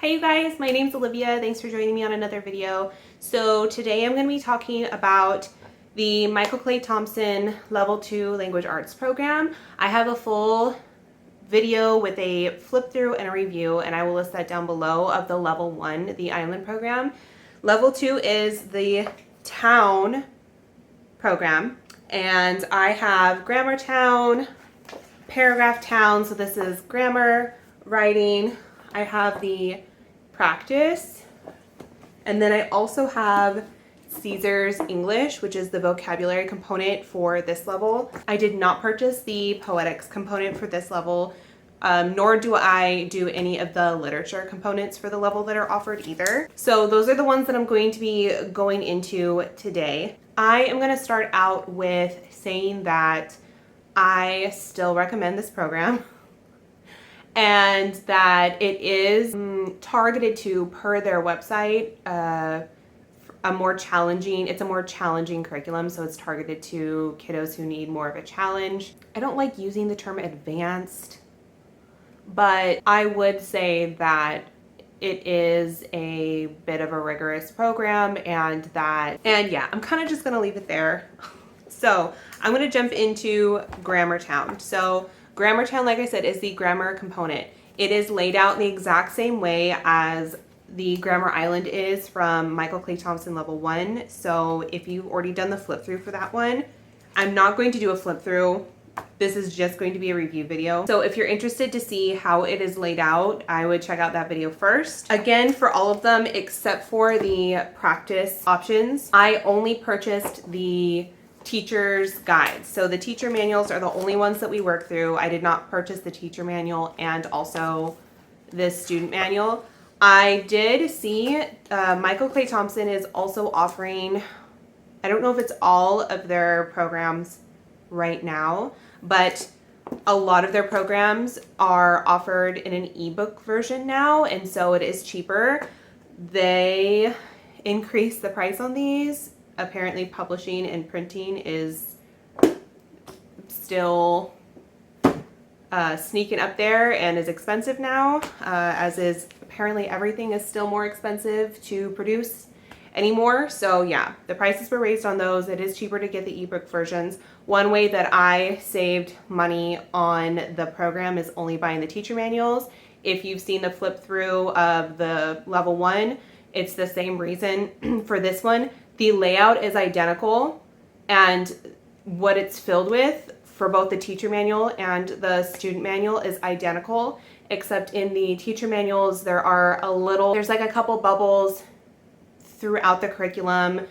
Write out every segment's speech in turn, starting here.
Hi you guys, my name's Olivia. Thanks for joining me on another video. So today I'm going to be talking about the Michael Clay Thompson Level 2 Language Arts program. I have a full video with a flip through and a review, and I will list that down below, of the Level 1, the Island program. Level 2 is the Town program, and I have Grammar Town, Paragraph Town, so this is grammar, writing. I have the practice, and then I also have Caesar's English, which is the vocabulary component for this level. I did not purchase the Poetics component for this level, nor do I do any of the literature components for the level that are offered either. So those are the ones that I'm going to be going into today. I am going to start out with saying that I still recommend this program, and that it is targeted to, per their website, it's a more challenging curriculum, so it's targeted to kiddos who need more of a challenge. I don't like using the term advanced, but I would say that it is a bit of a rigorous program, and yeah, I'm kind of just gonna leave it there. So I'm gonna jump into Grammar Town. So Grammar Town, like I said, is the grammar component. It is laid out in the exact same way as the Grammar Island is from Michael Clay Thompson Level 1. So if you've already done the flip through for that one, I'm not going to do a flip through. This is just going to be a review video. So if you're interested to see how it is laid out, I would check out that video first. Again, for all of them except for the practice options, I only purchased the teacher's guides. So the teacher manuals are the only ones that we work through. I did not purchase the teacher manual and also this student manual. I did see Michael Clay Thompson is also offering, I don't know if it's all of their programs right now, but a lot of their programs are offered in an ebook version now, and so it is cheaper. They increased the price on these. Apparently publishing and printing is still sneaking up there and is expensive now, as is apparently everything is still more expensive to produce anymore. So yeah, the prices were raised on those. It is cheaper to get the ebook versions. One way that I saved money on the program is only buying the teacher manuals. If you've seen the flip through of the Level 1, it's the same reason for this one. The layout is identical, and what it's filled with for both the teacher manual and the student manual is identical, except in the teacher manuals there's like a couple bubbles throughout the curriculum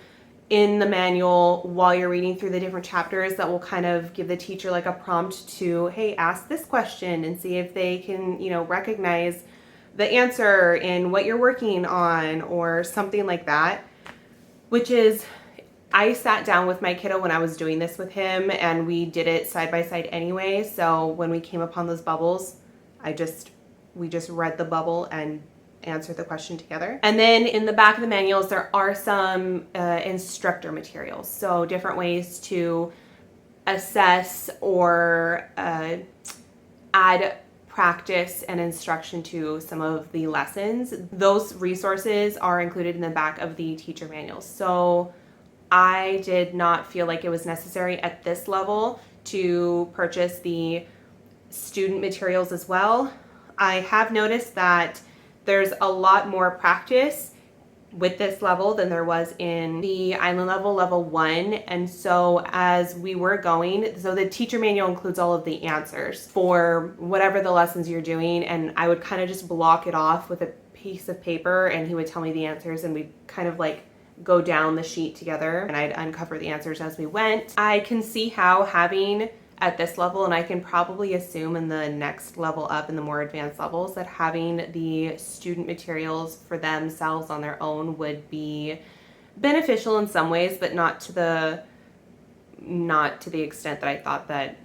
in the manual while you're reading through the different chapters that will kind of give the teacher like a prompt to, hey, ask this question and see if they can, recognize the answer in what you're working on or something like that. Which is, I sat down with my kiddo when I was doing this with him, and we did it side by side anyway. So when we came upon those bubbles, we just read the bubble and answered the question together. And then in the back of the manuals, there are some instructor materials. So different ways to assess or add practice and instruction to some of the lessons. Those resources are included in the back of the teacher manuals. So I did not feel like it was necessary at this level to purchase the student materials as well. I have noticed that there's a lot more practice with this level than there was in the Island level, Level 1. And so as we were going, so the teacher manual includes all of the answers for whatever the lessons you're doing, and I would kind of just block it off with a piece of paper, and he would tell me the answers, and we'd kind of like go down the sheet together, and I'd uncover the answers as we went. I can see how having at this level, and I can probably assume in the next level up, in the more advanced levels, that having the student materials for themselves on their own would be beneficial in some ways, but not to the extent that I thought that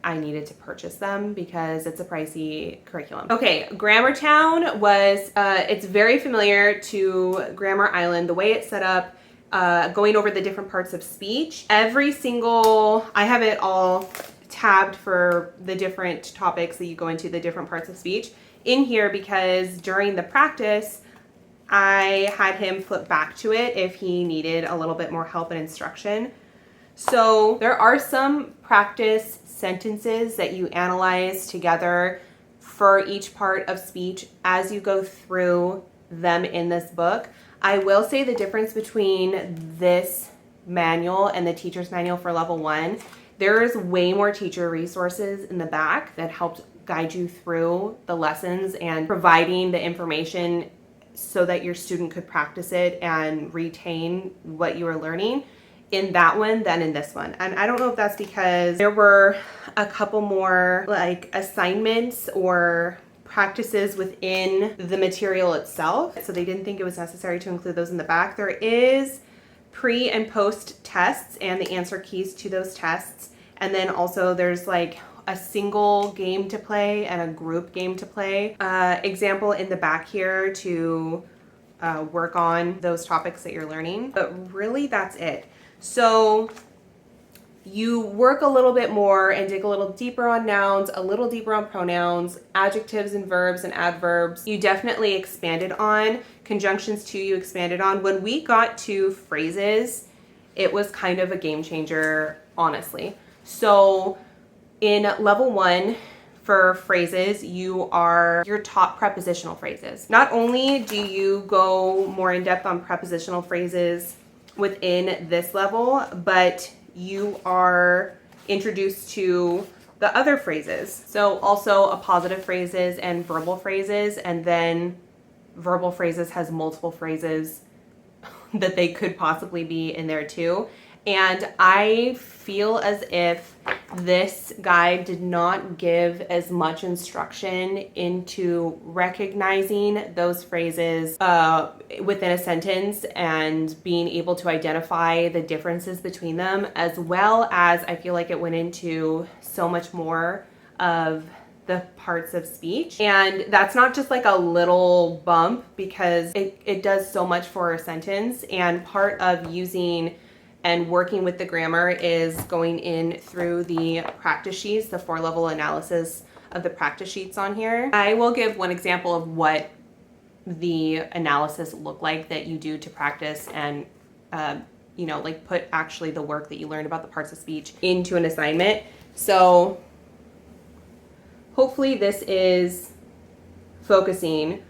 I needed to purchase them, because it's a pricey curriculum. Okay, Grammar Town was, it's very familiar to Grammar Island, the way it's set up, going over the different parts of speech. I have it all tabbed for the different topics that you go into, the different parts of speech. in here because during the practice, I had him flip back to it if he needed a little bit more help and instruction. So there are some practice sentences that you analyze together for each part of speech as you go through them in this book. I will say the difference between this manual and the teacher's manual for level 1, there is way more teacher resources in the back that helped guide you through the lessons and providing the information so that your student could practice it and retain what you were learning in that one than in this one. And I don't know if that's because there were a couple more like assignments or practices within the material itself, so they didn't think it was necessary to include those in the back. There is pre and post tests and the answer keys to those tests, and then also there's like a single game to play and a group game to play. Example in the back here to work on those topics that you're learning. But really that's it. So you work a little bit more and dig a little deeper on nouns, a little deeper on pronouns, adjectives and verbs and adverbs. You definitely expanded on conjunctions too. You expanded on. When we got to phrases, it was kind of a game changer, honestly. So in level 1 for phrases, you are your top prepositional phrases. Not only do you go more in depth on prepositional phrases within this level, but you are introduced to the other phrases. So also appositive phrases and verbal phrases, and then verbal phrases has multiple phrases that they could possibly be in there too. And I feel as if this guide did not give as much instruction into recognizing those phrases within a sentence and being able to identify the differences between them, as well as I feel like it went into so much more of the parts of speech. And that's not just like a little bump, because it does so much for a sentence. And part of using and working with the grammar is going in through the practice sheets, the 4-level analysis of the practice sheets on here. I will give one example of what the analysis look like that you do to practice and, you know, like put actually the work that you learned about the parts of speech into an assignment. So hopefully this is focusing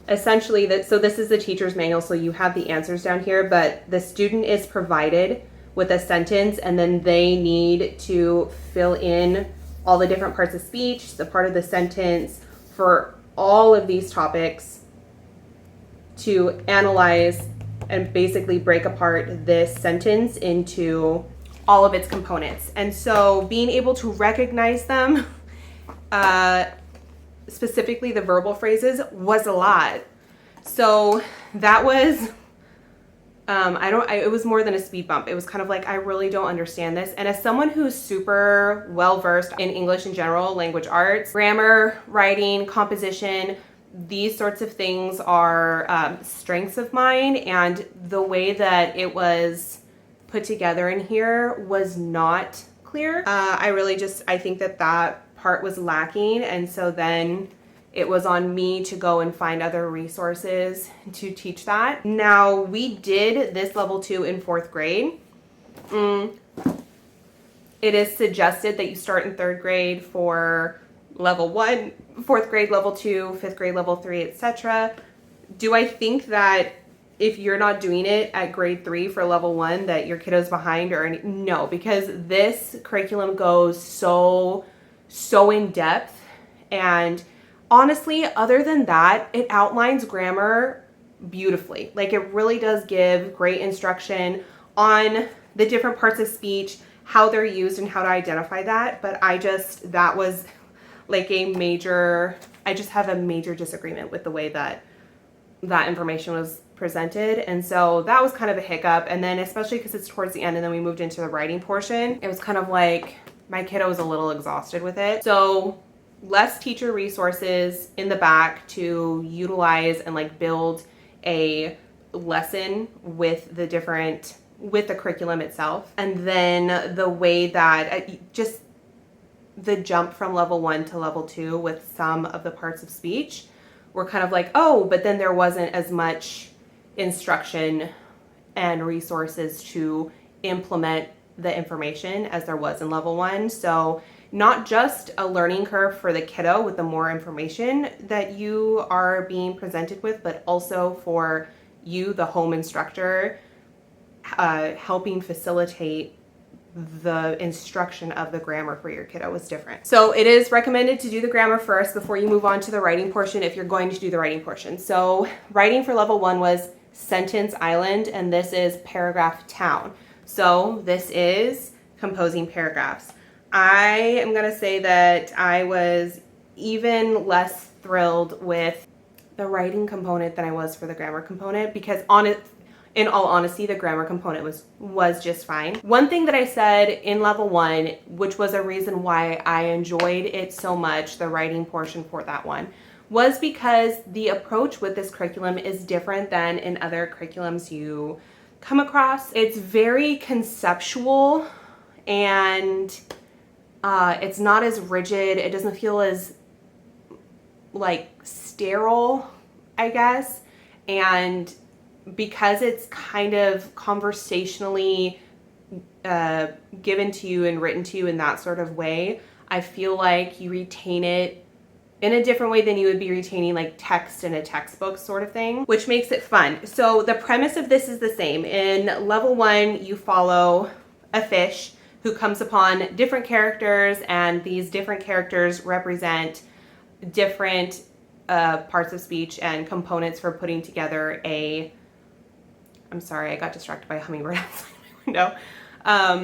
essentially that. So this is the teacher's manual, so you have the answers down here, but the student is provided with a sentence and then they need to fill in all the different parts of speech, the part of the sentence for all of these topics, to analyze and basically break apart this sentence into all of its components. And so being able to recognize them, specifically the verbal phrases, was a lot. So that was, it was more than a speed bump. It was kind of like, I really don't understand this. And as someone who's super well-versed in English in general, language arts, grammar, writing, composition, these sorts of things are strengths of mine. And the way that it was put together in here was not clear. I think that part was lacking, and so then it was on me to go and find other resources to teach that. Now, we did this level 2 in 4th grade. It is suggested that you start in 3rd grade for level 1, 4th grade level 2, 5th grade level 3, etc. Do I think that if you're not doing it at grade 3 for level 1 that your kiddo's behind or any? No, because this curriculum goes so in depth, and honestly, other than that, it outlines grammar beautifully. Like, it really does give great instruction on the different parts of speech, how they're used and how to identify that. But that was like I just have a major disagreement with the way that information was presented. And so that was kind of a hiccup. And then especially because it's towards the end and then we moved into the writing portion, it was kind of like my kiddo was a little exhausted with it. So less teacher resources in the back to utilize and like build a lesson with the curriculum itself. And then the way that the jump from level 1 to level 2 with some of the parts of speech were kind of like, oh, but then there wasn't as much instruction and resources to implement the information as there was in level 1. So not just a learning curve for the kiddo with the more information that you are being presented with, but also for you, the home instructor, helping facilitate the instruction of the grammar for your kiddo was different. So it is recommended to do the grammar first before you move on to the writing portion if you're going to do the writing portion. So writing for level 1 was sentence island, and this is paragraph town. So this is composing paragraphs. I am going to say that I was even less thrilled with the writing component than I was for the grammar component, because in all honesty, the grammar component was just fine. One thing that I said in level 1, which was a reason why I enjoyed it so much, the writing portion for that one, was because the approach with this curriculum is different than in other curriculums you come across. It's very conceptual, and it's not as rigid. It doesn't feel as like sterile, I guess. And because it's kind of conversationally given to you and written to you in that sort of way, I feel like you retain it in a different way than you would be retaining like text in a textbook sort of thing, which makes it fun. So the premise of this is the same. In level 1, you follow a fish who comes upon different characters, and these different characters represent different parts of speech and components for putting together I'm sorry, I got distracted by a hummingbird outside my window.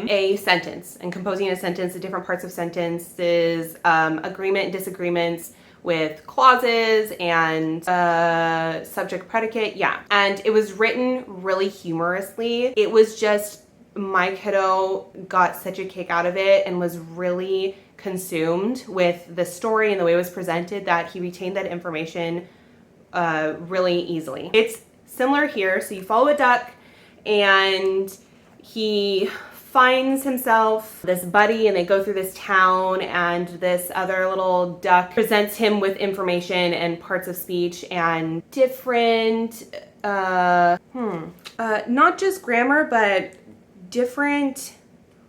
A sentence, and composing a sentence, the different parts of sentences, agreement and disagreements with clauses and subject predicate. Yeah. And it was written really humorously. It was just, my kiddo got such a kick out of it and was really consumed with the story and the way it was presented that he retained that information really easily. It's similar here. So you follow a duck, and he finds himself this buddy, and they go through this town, and this other little duck presents him with information and parts of speech and different, not just grammar, but different,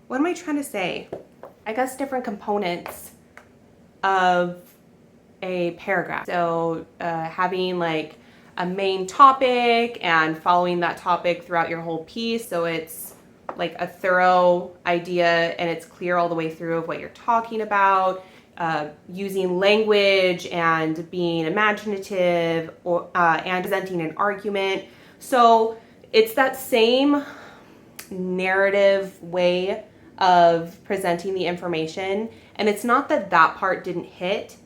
what am I trying to say? I guess different components of a paragraph. So having like a main topic and following that topic throughout your whole piece, so it's like a thorough idea and it's clear all the way through of what you're talking about, using language and being imaginative, and presenting an argument. So it's that same narrative way of presenting the information, and it's not that that part didn't hit,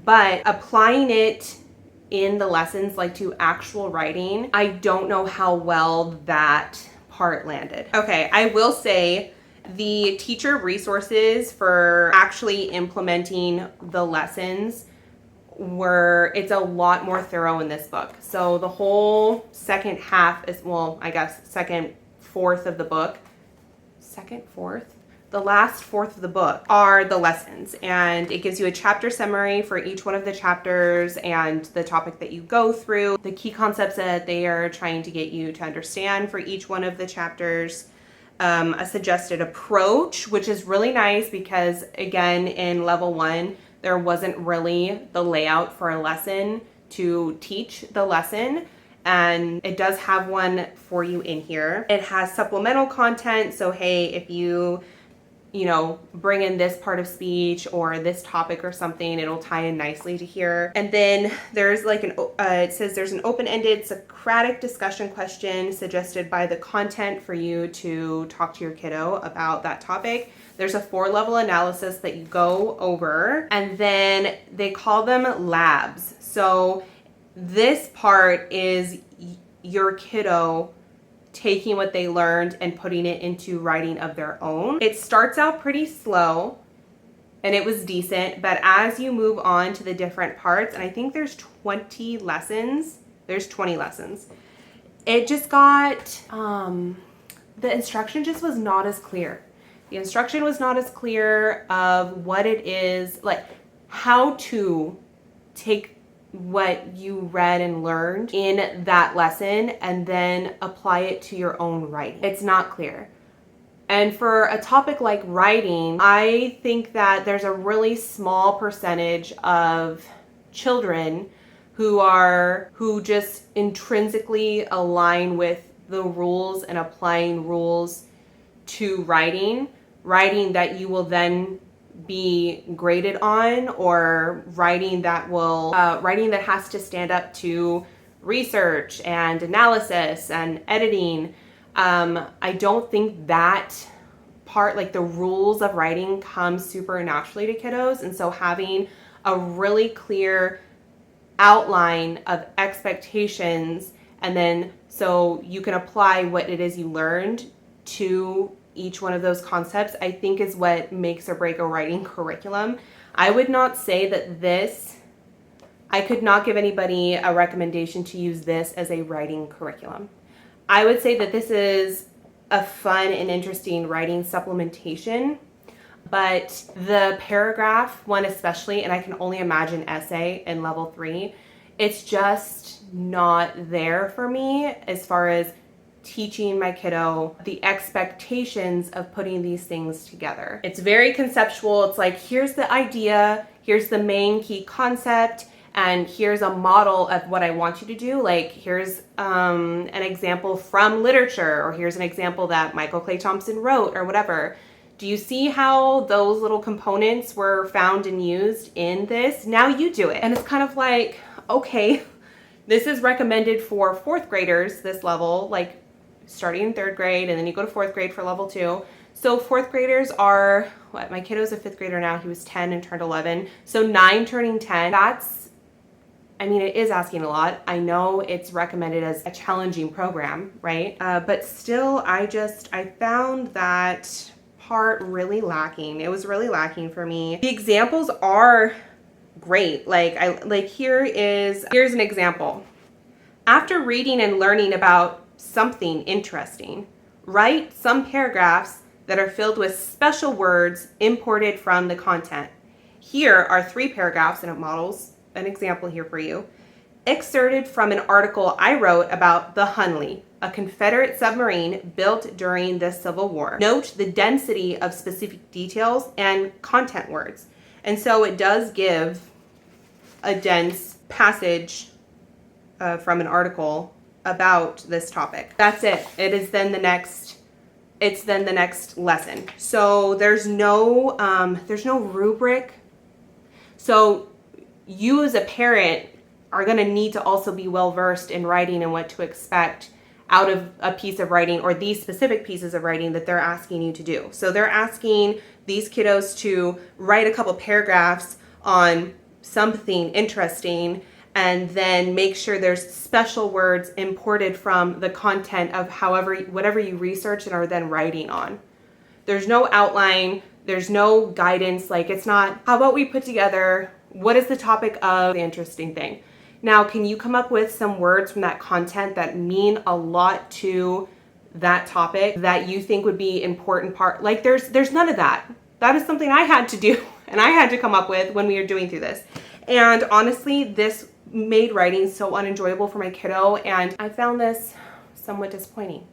but applying it in the lessons, like to actual writing, I don't know how well that part landed. Okay, I will say the teacher resources for actually implementing the lessons it's a lot more thorough in this book. So the whole second half is, well, I guess second fourth of the book, the last fourth of the book are the lessons, and it gives you a chapter summary for each one of the chapters and the topic that you go through, the key concepts that they are trying to get you to understand for each one of the chapters, a suggested approach, which is really nice because, again, in level 1, there wasn't really the layout for a lesson to teach the lesson. And it does have one for you in here. It has supplemental content. So, hey, if you bring in this part of speech or this topic or something, it'll tie in nicely to here. And then there's like it says there's an open-ended Socratic discussion question suggested by the content for you to talk to your kiddo about that topic. There's a 4-level analysis that you go over, and then they call them labs. So this part is your kiddo taking what they learned and putting it into writing of their own. It starts out pretty slow, and it was decent, but as you move on to the different parts, and I think there's 20 lessons, it just got, the instruction just was not as clear. The instruction was not as clear of what it is, like how to take what you read and learned in that lesson and then apply it to your own writing. It's not clear. And for a topic like writing, I think that there's a really small percentage of children who just intrinsically align with the rules and applying rules to writing that you will then be graded on, or writing that has to stand up to research and analysis and editing. I don't think that part, like the rules of writing, come super naturally to kiddos. And so having a really clear outline of expectations, and then so you can apply what it is you learned to each one of those concepts, I think is what makes or break a writing curriculum. I would not say that I could not give anybody a recommendation to use this as a writing curriculum. I would say that this is a fun and interesting writing supplementation, but the paragraph one especially, and I can only imagine essay in level 3, it's just not there for me as far as teaching my kiddo the expectations of putting these things together. It's very conceptual. It's like, here's the idea, here's the main key concept, and here's a model of what I want you to do. Like, here's an example from literature, or here's an example that Michael Clay Thompson wrote, or whatever. Do you see how those little components were found and used in this? Now you do it. And it's kind of like, okay, this is recommended for 4th graders, this level, like starting in 3rd grade, and then you go to 4th grade for level 2. So 4th graders are, my kiddo's a 5th grader now. He was 10 and turned 11. So 9 turning 10. It is asking a lot. I know it's recommended as a challenging program, right? But still, I found that part really lacking. It was really lacking for me. The examples are great. Here's an example. After reading and learning about something interesting, write some paragraphs that are filled with special words imported from the content. Here are 3 paragraphs, and it models an example here for you. Excerpted from an article I wrote about the Hunley, a Confederate submarine built during the Civil War. Note the density of specific details and content words. And so it does give a dense passage from an article about this topic. That's it. It's then the next lesson. So there's no rubric. So you as a parent are going to need to also be well versed in writing and what to expect out of a piece of writing, or these specific pieces of writing that they're asking you to do. So they're asking these kiddos to write a couple paragraphs on something interesting, and then make sure there's special words imported from the content of whatever you research and are then writing on. There's no outline, there's no guidance. Like, it's not, how about we put together, what is the topic of the interesting thing? Now, can you come up with some words from that content that mean a lot to that topic that you think would be important part? Like, there's none of that. That is something I had to do and I had to come up with when we were doing through this. And honestly, this made writing so unenjoyable for my kiddo, and I found this somewhat disappointing.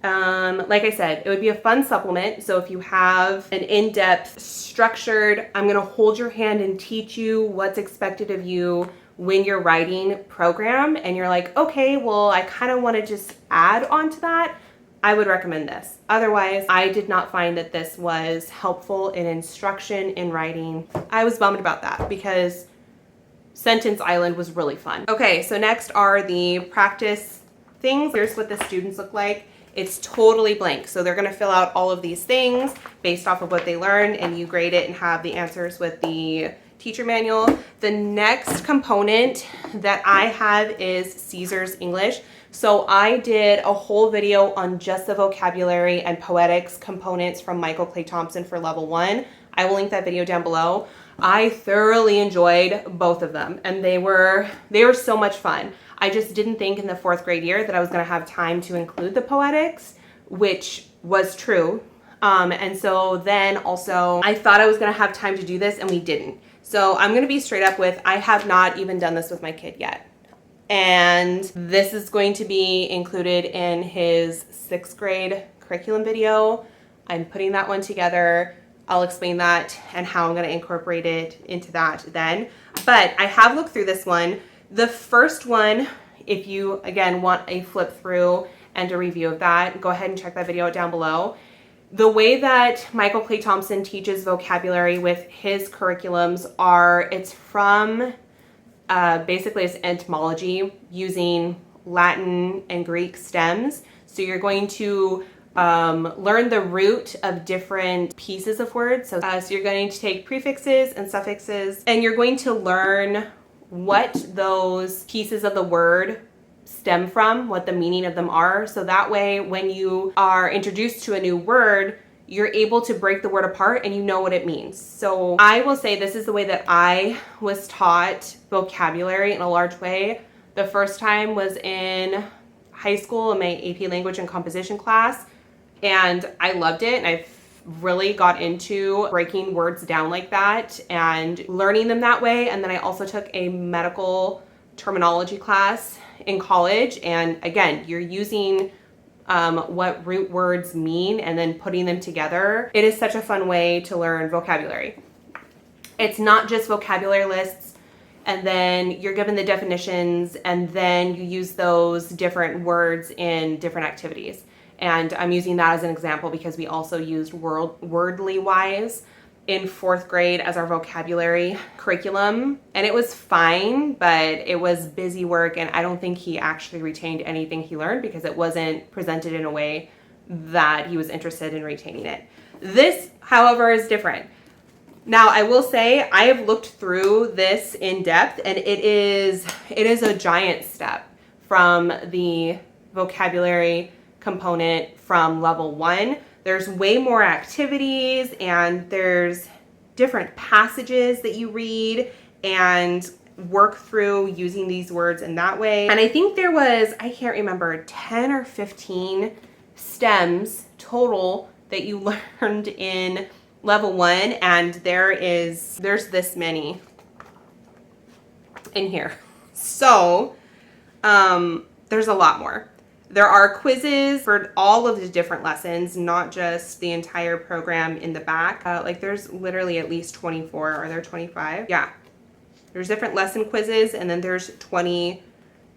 Like I said, it would be a fun supplement. So if you have an in-depth, structured, I'm going to hold your hand and teach you what's expected of you when you're writing program, and you're like, okay, well, I kind of want to just add on to that, I would recommend this. Otherwise, I did not find that this was helpful in instruction in writing. I was bummed about that because Sentence Island was really fun. Okay, so next are the practice things. Here's what the students look like. It's totally blank. So they're gonna fill out all of these things based off of what they learned, and you grade it and have the answers with the teacher manual. The next component that I have is Caesar's English. So I did a whole video on just the vocabulary and poetics components from Michael Clay Thompson for level 1. I will link that video down below. I thoroughly enjoyed both of them, and they were so much fun. I just didn't think in the 4th grade year that I was going to have time to include the poetics, which was true. And so then also I thought I was going to have time to do this and we didn't. So I'm going to be straight up with, I have not even done this with my kid yet. And this is going to be included in his 6th grade curriculum video. I'm putting that one together. I'll explain that and how I'm going to incorporate it into that then. But I have looked through this one. The first one, if you, again, want a flip through and a review of that, go ahead and check that video out down below. The way that Michael Clay Thompson teaches vocabulary with his curriculums it's from basically it's entomology using Latin and Greek stems. So you're going to learn the root of different pieces of words. So you're going to take prefixes and suffixes, and you're going to learn what those pieces of the word stem from, what the meaning of them are. So that way, when you are introduced to a new word, you're able to break the word apart and you know what it means. So I will say this is the way that I was taught vocabulary in a large way. The first time was in high school in my AP Language and Composition class, and I loved it, and I really got into breaking words down like that and learning them that way. And then I also took a medical terminology class in college, and again, you're using what root words mean and then putting them together. It is such a fun way to learn vocabulary. It's not just vocabulary lists and then you're given the definitions and then you use those different words in different activities. And I'm using that as an example because we also used Wordly Wise in 4th grade as our vocabulary curriculum. And it was fine, but it was busy work, and I don't think he actually retained anything he learned because it wasn't presented in a way that he was interested in retaining it. This, however, is different. Now, I will say I have looked through this in depth, and it is a giant step from the vocabulary component from level 1. There's way more activities, and there's different passages that you read and work through using these words in that way. And I think there was, I can't remember, 10 or 15 stems total that you learned in level 1, and there's this many in here. So there's a lot more. There are quizzes for all of the different lessons, not just the entire program in the back. Like there's literally at least 24. Are there 25? Yeah. There's different lesson quizzes, and then there's 20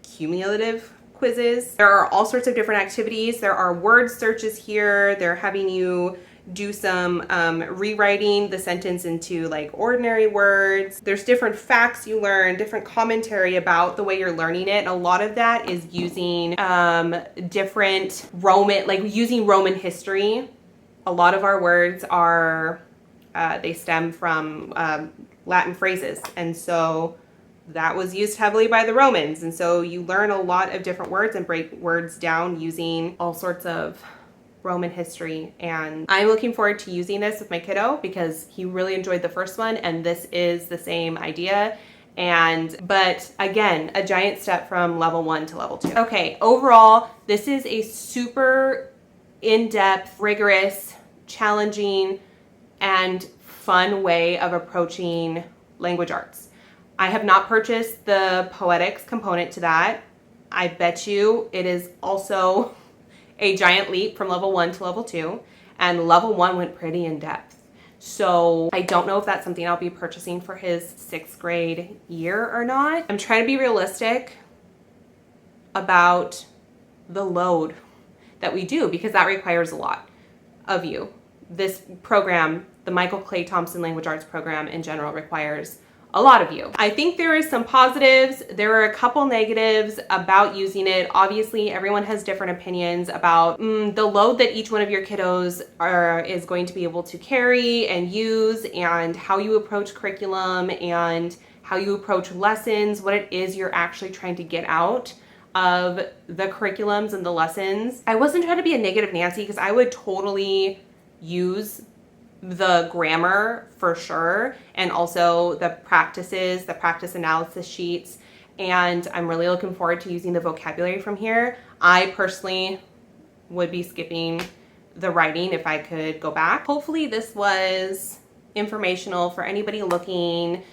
cumulative quizzes. There are all sorts of different activities. There are word searches here. They're having you do some rewriting the sentence into like ordinary words. There's different facts you learn, different commentary about the way you're learning it. And a lot of that is using different using Roman history. A lot of our words are, they stem from Latin phrases. And so that was used heavily by the Romans. And so you learn a lot of different words and break words down using all sorts of Roman history. And I'm looking forward to using this with my kiddo because he really enjoyed the first one, and this is the same idea. But again, a giant step from level 1 to level 2. Okay, overall, this is a super in-depth, rigorous, challenging, and fun way of approaching language arts. I have not purchased the Poetics component to that. I bet you it is also a giant leap from level 1 to level 2, and level 1 went pretty in depth. So I don't know if that's something I'll be purchasing for his 6th grade year or not. I'm trying to be realistic about the load that we do because that requires a lot of you. This program, the Michael Clay Thompson Language Arts program in general, requires a lot of you. I think there is some positives. There are a couple negatives about using it. Obviously, everyone has different opinions about the load that each one of your kiddos is going to be able to carry and use, and how you approach curriculum and how you approach lessons, what it is you're actually trying to get out of the curriculums and the lessons. I wasn't trying to be a negative Nancy because I would totally use the grammar for sure, and also the practices, the practice analysis sheets, and I'm really looking forward to using the vocabulary from here. I personally would be skipping the writing if I could go back. Hopefully this was informational for anybody looking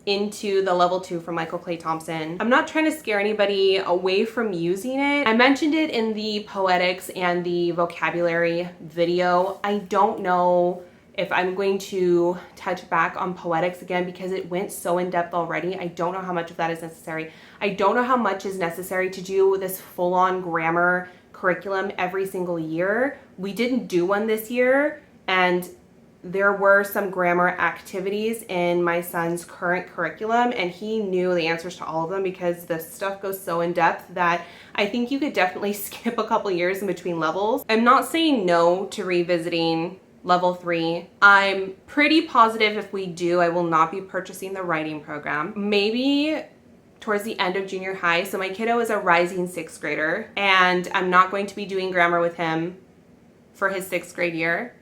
into the level 2 from Michael Clay Thompson. I'm not trying to scare anybody away from using it. I mentioned it in the Poetics and the vocabulary video. I don't know if I'm going to touch back on Poetics again because it went so in depth already. I don't know how much of that is necessary. I don't know how much is necessary to do this full-on grammar curriculum every single year. We didn't do one this year, and there were some grammar activities in my son's current curriculum, and he knew the answers to all of them because the stuff goes so in depth that I think you could definitely skip a couple years in between levels. I'm not saying no to revisiting level 3. I'm pretty positive if we do, I will not be purchasing the writing program. Maybe towards the end of junior high. So my kiddo is a rising 6th grader, and I'm not going to be doing grammar with him for his 6th grade year.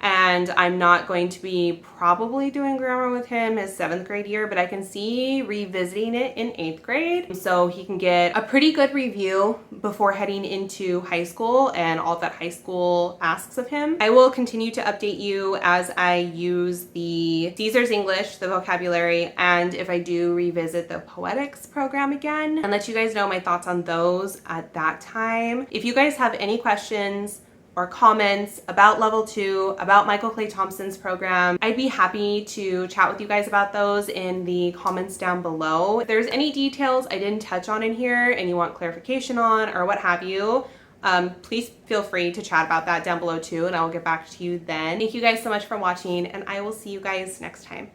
And I'm not going to be probably doing grammar with him his 7th grade year, but I can see revisiting it in 8th grade so he can get a pretty good review before heading into high school and all that high school asks of him. I will continue to update you as I use the Caesar's English, the vocabulary, and if I do revisit the Poetics program again, and let you guys know my thoughts on those at that time. If you guys have any questions or comments about level 2, about Michael Clay Thompson's program, I'd be happy to chat with you guys about those in the comments down below. If there's any details I didn't touch on in here and you want clarification on or what have you, please feel free to chat about that down below too, and I will get back to you then. Thank you guys so much for watching, and I will see you guys next time.